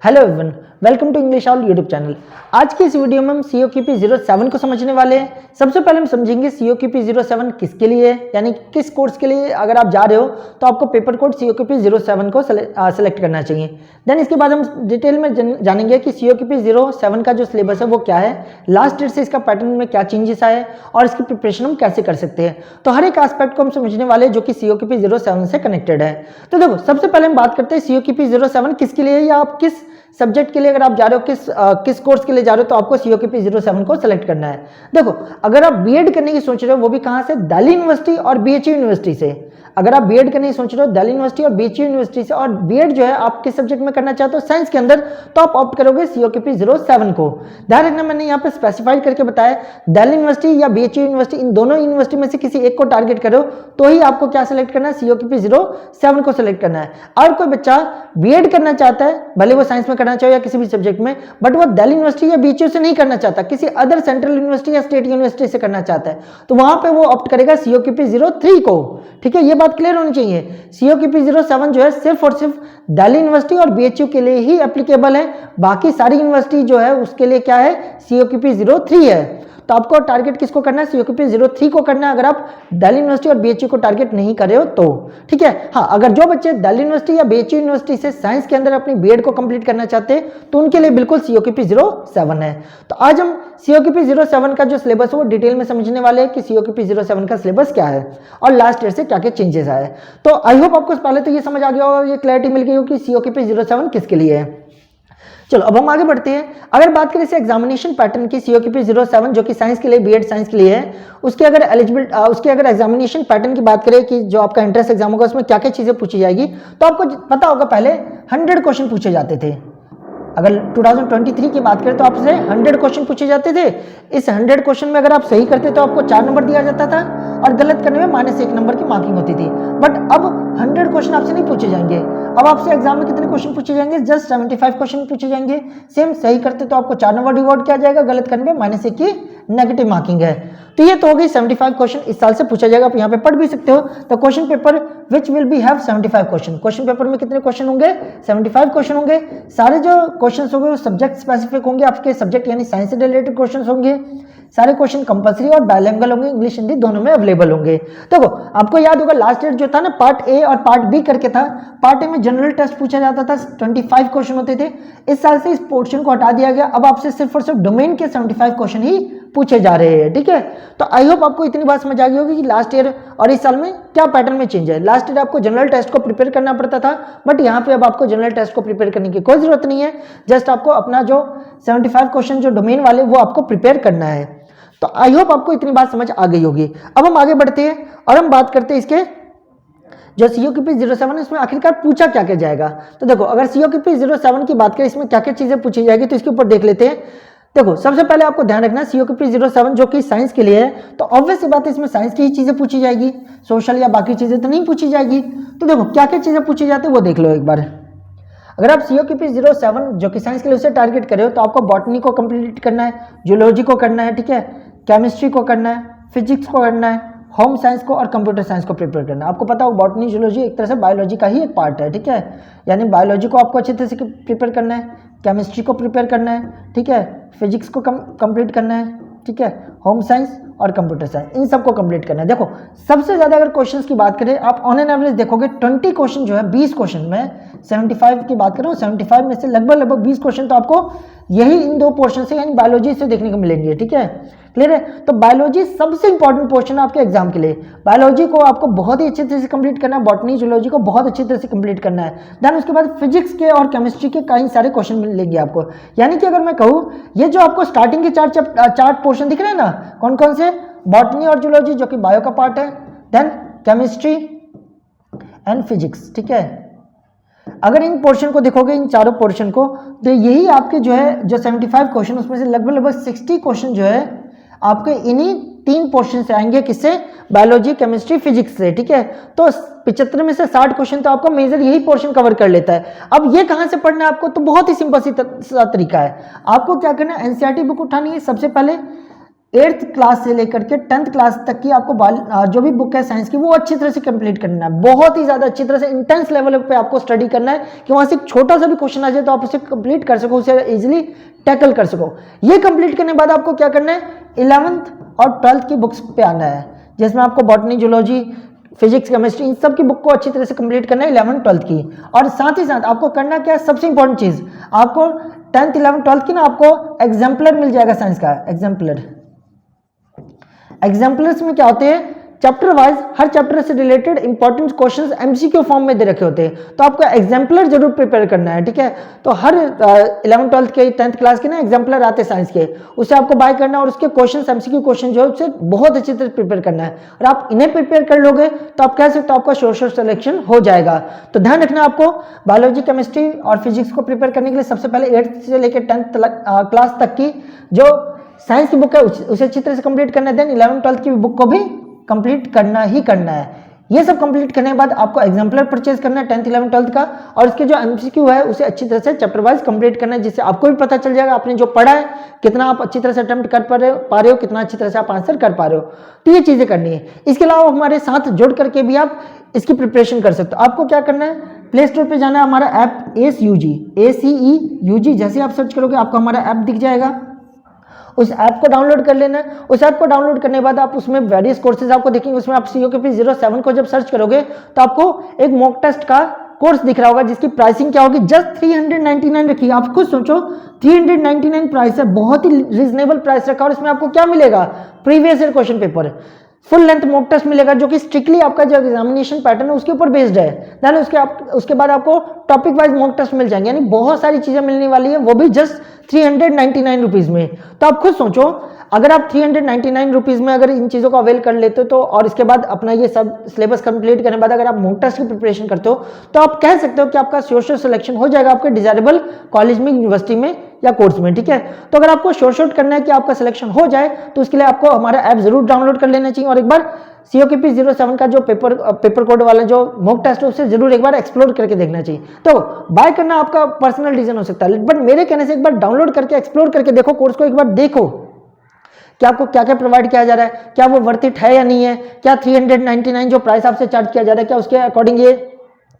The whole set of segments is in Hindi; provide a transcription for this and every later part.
Hello everyone, welcome to English all YouTube channel. आज की इस वीडियो में हम COQP 07 को समझने वाले हैं। सबसे पहले हम समझेंगे COQP 07 किसके लिए है, यानी किस कोर्स के लिए अगर आप जा रहे हो तो आपको पेपर कोड COQP 07 को सेलेक्ट करना चाहिए। देन इसके बाद हम डिटेल में जानेंगे कि COQP 07 का जो सिलेबस है वो क्या है, लास्ट ईयर से इसका पैटर्न में क्या चेंजेस आए और इसकी प्रिपरेशन हम कैसे कर सकते हैं। तो हर एक एस्पेक्ट को हम समझने वाले हैं जो कि COQP 07 से कनेक्टेड है। तो देखो, सबसे पहले हम बात करते हैं COQP 07 किसके लिए, या आप किस सब्जेक्ट के लिए अगर आप जा रहे हो, किस कोर्स के लिए जा रहे हो, तो आपको COQP 07 को सेलेक्ट करना है। देखो, अगर आप बीएड करने की सोच रहे हो, वो भी कहां से, दिल्ली यूनिवर्सिटी और BHU यूनिवर्सिटी से। अगर आप बीएड करने की सोच रहे हो दिल्ली यूनिवर्सिटी और BHU यूनिवर्सिटी से, और बीएड जो है आप किस सब्जेक्ट में करना चाहते हो, साइंस के अंदर, तो आप ऑप्ट करोगे COQP 07 को। ध्यान रखना, मैंने यहाँ पे स्पेसिफाइड करके बताया, दिल्ली यूनिवर्सिटी या BHU यूनिवर्सिटी, इन दोनों यूनिवर्सिटी में से किसी एक को टारगेट करो तो ही आपको क्या सिलेक्ट करना है, COQP 07 को सिलेक्ट करना है। और कोई बच्चा बीएड करना चाहता है, भले वो साइंस में करना चाहे या किसी भी सब्जेक्ट में, बट वो दिल्ली यूनिवर्सिटी या BHU से नहीं करना चाहता, किसी अदर सेंट्रल यूनिवर्सिटी या स्टेट यूनिवर्सिटी से करना चाहता है, तो वहां पे वो ऑप्ट करेगा COQP 03 को। ठीक है, ये बात क्लियर होनी चाहिए। COQP 07 जो है सिर्फ और सिर्फ दिल्ली यूनिवर्सिटी और BHU के लिए ही एप्लीकेबल है। बाकी सारी यूनिवर्सिटी जो है उसके लिए क्या है, COQP 03 है। तो आपको टारगेट किसको करना है, COQP 03 को करना है, अगर आप दिल्ली यूनिवर्सिटी और BHU को टारगेट नहीं कर रहे हो तो। ठीक है, हाँ, अगर जो बच्चे दिल्ली यूनिवर्सिटी या BHU यूनिवर्सिटी से साइंस के अंदर अपनी बीएड को कंप्लीट करना चाहते हैं तो उनके लिए बिल्कुल COQP 07 है। तो आज हम COQP 07 का जो सिलेबस है वो डिटेल में समझने वाले हैं कि COQP 07 का सिलेबस क्या है और लास्ट ईयर से क्या क्या चेंजेस आए। तो आई होप आपको पहले तो ये समझ आ गया होगा, ये क्लैरिटी मिल गई होगी कि COQP 07 किसके लिए है। चलो अब हम आगे बढ़ते हैं। अगर बात करें इसे एग्जामिनेशन पैटर्न की, COQP 07 जो कि साइंस के लिए, बीएड साइंस के लिए है, उसके अगर एग्जामिनेशन पैटर्न की बात करें कि जो आपका एंट्रेंस एग्जाम होगा उसमें क्या क्या चीजें पूछी जाएगी, तो आपको पता होगा पहले 100 क्वेश्चन पूछे जाते थे। अगर 2023 की बात करें तो आपसे 100 क्वेश्चन पूछे जाते थे। इस 100 क्वेश्चन में अगर आप सही करते तो आपको 4 नंबर दिया जाता था और गलत करने में -1 नंबर की मार्किंग होती थी। बट अब 100 क्वेश्चन आपसे नहीं पूछे जाएंगे। अब आपसे एग्जाम में कितने क्वेश्चन पूछे जाएंगे, जस्ट 75 क्वेश्चन पूछे जाएंगे। सेम सही करते तो आपको 4 नंबर रिवॉर्ड किया जाएगा, गलत करने में -1 की नेगेटिव मार्किंग है। तो ये तो हो गई 75 क्वेश्चन इस साल से पूछा जाएगा। आप यहाँ पे पढ़ भी सकते हो। तो question paper which will be have 75 question, question paper में कितने क्वेश्चन होंगे, 75 क्वेश्चन होंगे। सारे जो क्वेश्चन होंगे वो सब्जेक्ट स्पेसिफिक होंगे, आपके सब्जेक्ट यानी साइंस से रिलेटेड क्वेश्चन होंगे। सारे क्वेश्चन कंपलसरी और बायलैंग्वेज होंगे, इंग्लिश हिंदी दोनों में अवेलेबल होंगे। देखो, आपको याद होगा लास्ट ईयर जो था ना, पार्ट ए और पार्ट बी करके था। पार्ट ए में जनरल टेस्ट पूछा जाता था, 25 क्वेश्चन होते थे। इस साल से इस पोर्शन को हटा दिया गया। अब आपसे सिर्फ और सिर्फ डोमेन के 75 क्वेश्चन ही पूछे जा रहे हैं। ठीक है, तो आई होप आपको इतनी बात समझ आ गई होगी कि लास्ट ईयर और इस साल में क्या पैटर्न में चेंज है। लास्ट ईयर आपको जनरल टेस्ट को प्रिपेयर करना पड़ता था, बट यहाँ पे अब आपको जनरल टेस्ट को प्रिपेयर करने की कोई जरूरत नहीं है। जस्ट आपको अपना जो 75 क्वेश्चन जो डोमेन वाले वो आपको प्रिपेयर करना है। तो आई होप आपको इतनी बात समझ आ गई होगी। अब हम आगे बढ़ते हैं और हम बात करते हैं इसके जो COQP 07 इसमें आखिरकार पूछा क्या क्या जाएगा। तो देखो, अगर COQP 07 की बात करें इसमें क्या क्या चीजें पूछी जाएगी, तो इसके ऊपर देख लेते हैं। देखो, सबसे पहले आपको ध्यान रखना है COQP 07 जो कि साइंस के लिए है, तो ऑब्वियस सी बात है इसमें साइंस की ही चीजें पूछी जाएगी, सोशल या बाकी चीजें तो नहीं पूछी जाएगी। तो देखो क्या क्या चीजें पूछी जाती है वो देख लो एक बार। अगर आप COQP 07 जो कि साइंस के लिए उसे टारगेट कर रहे हो तो आपको बॉटनी को कंप्लीट करना है, जूलॉजी को करना है, ठीक है, केमिस्ट्री को करना है, फिजिक्स को करना है, होम साइंस को और कंप्यूटर साइंस को प्रिपेयर करना है। आपको पता हो बॉटनी जूलॉजी एक तरह से बायोलॉजी का ही एक पार्ट है। ठीक है, यानी बायोलॉजी को आपको अच्छी तरह से प्रिपेयर करना है, केमिस्ट्री को प्रिपेयर करना है, ठीक है, फिजिक्स को कंप्लीट करना है, ठीक है, होम साइंस और कंप्यूटर साइंस, इन सबको कंप्लीट करना है। देखो, सबसे ज्यादा अगर क्वेश्चंस की बात करें, आप ऑन एन एवरेज देखोगे 20 क्वेश्चन जो है, 20 क्वेश्चन में 75 की बात करूं, 75 में से लगभग 20 क्वेश्चन तो आपको यही इन दो पोर्शन से यानी बायोलॉजी से देखने को मिलेंगे। ठीक है, क्लियर है। तो बायोलॉजी सबसे इंपॉर्टेंट पोर्शन है आपके एग्जाम के लिए। बायोलॉजी को आपको बहुत ही अच्छी तरह से कंप्लीट करना है, बॉटनी जूलॉजी को बहुत अच्छी तरह से कंप्लीट करना है। देन उसके बाद फिजिक्स के और केमिस्ट्री के कई सारे क्वेश्चन मिलेंगे आपको। यानी कि अगर मैं कहूँ, ये जो आपको स्टार्टिंग के चार पोर्शन दिख रहे हैं ना, कौन कौन से, बॉटनी और जूलॉजी जो कि बायो का पार्ट है, देन केमिस्ट्री एंड फिजिक्स। ठीक है, अगर इन पोर्शन को देखोगे, इन चारों पोर्शन को, तो यही आपके जो है जो 75 क्वेश्चन उसमें से लगभग 60 क्वेश्चन जो है आपके इन्हीं 3 पोर्शन से आएंगे। किससे, बायोलॉजी, केमिस्ट्री, फिजिक्स से। ठीक है, तो 75 में से 60 क्वेश्चन तो आपका मेजर यही पोर्शन कवर कर लेता है। अब ये कहां से पढ़ना है आपको, तो बहुत ही सिंपल सा तरीका है। आपको क्या करना है, एनसीईआरटी बुक उठानी है सबसे पहले। 8th क्लास से लेकर के 10th क्लास तक की आपको जो भी बुक है साइंस की वो अच्छी तरह से कंप्लीट करना है, बहुत ही ज़्यादा अच्छी तरह से इंटेंस लेवल पे आपको स्टडी करना है कि वहाँ से एक छोटा सा भी क्वेश्चन आ जाए तो आप उसे कंप्लीट कर सको, उसे इजीली टैकल कर सको। ये कंप्लीट करने के बाद आपको क्या करना है, 11th और 12th की बुक्स पे आना है, जिसमें आपको botany, zoology, physics, chemistry in सब की बुक को अच्छी तरह से कंप्लीट करना है 11th 12th की। और साथ ही साथ आपको करना क्या है, सबसे इंपॉर्टेंट चीज़, आपको 10th 11th 12th की ना आपको एग्जाम्पलर मिल जाएगा साइंस का। एग्जाम्पलर्स में क्या होते हैं, चैप्टर वाइज हर चैप्टर से related important questions MCQ form में दे रखे होते हैं, तो आपको एग्जाम्पलर जरूर प्रिपेयर करना है, ठीक है। तो हर 11th 12th के 10th क्लास के ना एग्जाम्पलर आते हैं साइंस के, उसे आपको बाय करना है और उसके क्वेश्चन एमसीक्यू क्वेश्चन जो है उसे बहुत अच्छी तरह प्रिपेयर करना है। और आप इन्हें प्रिपेयर कर लोगे तो आप कह सकते हो आपका सोशल सिलेक्शन हो जाएगा। तो ध्यान रखना, आपको बायोलॉजी, केमिस्ट्री और फिजिक्स को प्रिपेयर करने के लिए सबसे पहले 8th से लेकर 10th क्लास तक की जो साइंस की बुक है उसे अच्छी तरह से कंप्लीट करना है। देन 11th 12th की बुक को भी कंप्लीट करना ही करना है। ये सब कंप्लीट करने के बाद आपको एग्जाम्पलर परचेज करना है 10th 11th 12th का, और इसके जो एमसीक्यू है उसे अच्छी तरह से चैप्टर वाइज कंप्लीट करना है, जिससे आपको भी पता चल जाएगा आपने जो पढ़ा है कितना आप अच्छी तरह से अटेम्प्ट कर पा रहे हो, कितना अच्छी तरह से आप आंसर कर पा रहे हो। तो ये चीजें करनी है। इसके अलावा हमारे साथ जुड़ करके भी आप इसकी प्रिपरेशन कर सकते हो। आपको क्या करना है, प्ले स्टोर पर जाना है, हमारा ऐप ACEUG, जैसे आप सर्च करोगे आपको हमारा ऐप दिख जाएगा, उस ऐप को डाउनलोड कर लेना है। उस ऐप को डाउनलोड करने के बाद आप उसमें वेरियस कोर्सेज आपको दिखेंगे, उसमें आप COKP 07 को जब सर्च करोगे तो आपको एक मॉक टेस्ट का कोर्स दिख रहा होगा, जिसकी प्राइसिंग क्या होगी, जस्ट 399 रखी है। आप खुद सोचो 399 प्राइस है, बहुत ही रीजनेबल प्राइस रखा, और इसमें आपको क्या मिलेगा, previous year question paper, full length mock test मिलेगा जो कि स्ट्रिक्टली आपका जो एग्जामिनेशन पैटर्न है उसके ऊपर बेस्ड है। देन उसके बाद आपको टॉपिक वाइज मॉक टेस्ट मिल जाएंगे, यानी बहुत सारी चीजें मिलने वाली है, वो भी जस्ट 399 रुपीज में। तो आप खुद सोचो, अगर आप 399 रुपीज में अगर इन चीजों को अवेल कर लेते हो तो, और इसके बाद अपना ये सब सिलेबस कंप्लीट करने के बाद अगर आप मॉक टेस्ट की प्रिपरेशन करते हो तो आप कह सकते हो कि आपका सोशल सिलेक्शन हो जाएगा आपके डिजायरेबल कॉलेज में, यूनिवर्सिटी में या कोर्स में, ठीक है। तो अगर आपको शॉर्ट करना है कि आपका सिलेक्शन हो जाए तो उसके लिए आपको हमारा ऐप जरूर डाउनलोड कर लेना चाहिए, और एक बार COKP 07 का जो पेपर कोड वाला जो मॉक टेस्ट है उसे जरूर एक बार एक्सप्लोर करके देखना चाहिए। तो बाय करना आपका पर्सनल डिसीजन हो सकता है, बट मेरे कहने से एक बार डाउनलोड करके एक्सप्लोर करके देखो, कोर्स को एक बार देखो कि आपको क्या क्या प्रोवाइड किया जा रहा है, क्या वो वर्थ इट है या नहीं है, क्या 399 जो प्राइस आपसे चार्ज किया जा रहा है क्या उसके अकॉर्डिंग ये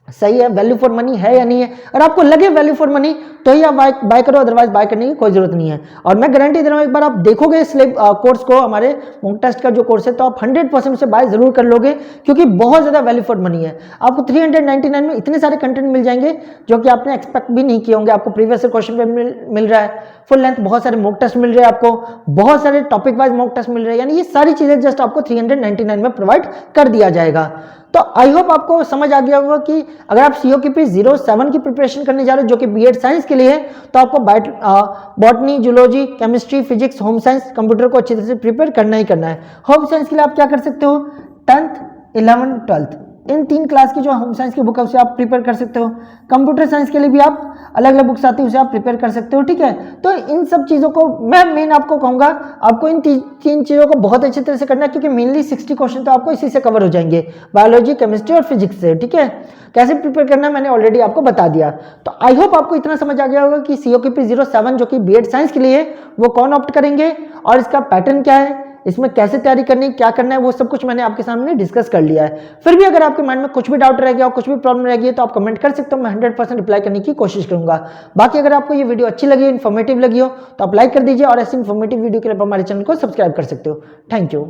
सही है, वैल्यू फॉर मनी है या नहीं है। और आपको लगे वैल्यू फॉर मनी तो ही आप बाय करो, अदरवाइज बाय करने की कोई जरूरत नहीं है। और मैं गारंटी दे रहा हूं, एक बार आप देखोगे इस कोर्स को, हमारे मॉक टेस्ट का जो कोर्स है, तो आप 100% उसे बाय जरूर कर लोगे, क्योंकि बहुत ज्यादा वैल्यू फॉर मनी है। आपको 399 में इतने सारे कंटेंट मिल जाएंगे जो कि आपने एक्सपेक्ट भी नहीं किए होंगे। आपको प्रीवियस क्वेश्चन पेपर मिल रहा है, फुल लेंथ बहुत सारे मॉक टेस्ट मिल रहे हैं, आपको बहुत सारे टॉपिक वाइज मॉक टेस्ट मिल रहे हैं, यानी ये सारी चीजें जस्ट आपको 399 में प्रोवाइड कर दिया जाएगा। तो आई होप आपको समझ आ गया होगा कि अगर आप COKP 07 की प्रिपरेशन करने जा रहे हो जो कि BEd साइंस के लिए है, तो आपको botany, zoology, chemistry, physics, home science, computer को अच्छी तरह से प्रिपेयर करना ही करना है। होम साइंस के लिए आप क्या कर सकते हो, 10th 11th 12th इन 3 क्लास की जो होम साइंस की बुक है उसे आप प्रिपेयर कर सकते हो। कंप्यूटर साइंस के लिए भी आप अलग अलग बुक्स आती है उसे आप प्रिपेयर कर सकते हो, ठीक है। तो इन सब चीज़ों को मैं मेन आपको कहूँगा, आपको इन 3 चीज़ों को बहुत अच्छी तरह से करना है, क्योंकि मेनली 60 क्वेश्चन तो आपको इसी से कवर हो जाएंगे, बायोलॉजी, केमिस्ट्री और फिजिक्स से, ठीक है। कैसे प्रिपेयर करना है मैंने ऑलरेडी आपको बता दिया। तो आई होप आपको इतना समझ आ गया होगा कि COKP 07 जो कि BEd साइंस के लिए वो कौन ऑप्ट करेंगे और इसका पैटर्न क्या है, इसमें कैसे तैयारी करनी है, क्या करना है, वो सब कुछ मैंने आपके सामने डिस्कस कर लिया है। फिर भी अगर आपके माइंड में कुछ भी डाउट रह गया हो, कुछ भी प्रॉब्लम रह गई है, तो आप कमेंट कर सकते हो, मैं 100% रिप्लाई करने की कोशिश करूंगा। बाकी अगर आपको ये वीडियो अच्छी लगी, इन्फॉर्मेटिव लगी हो, तो आप लाइक कर दीजिए, और ऐसी इन्फॉर्मेटिव वीडियो के लिए आप हमारे चैनल को सब्सक्राइब कर सकते हो। Thank you.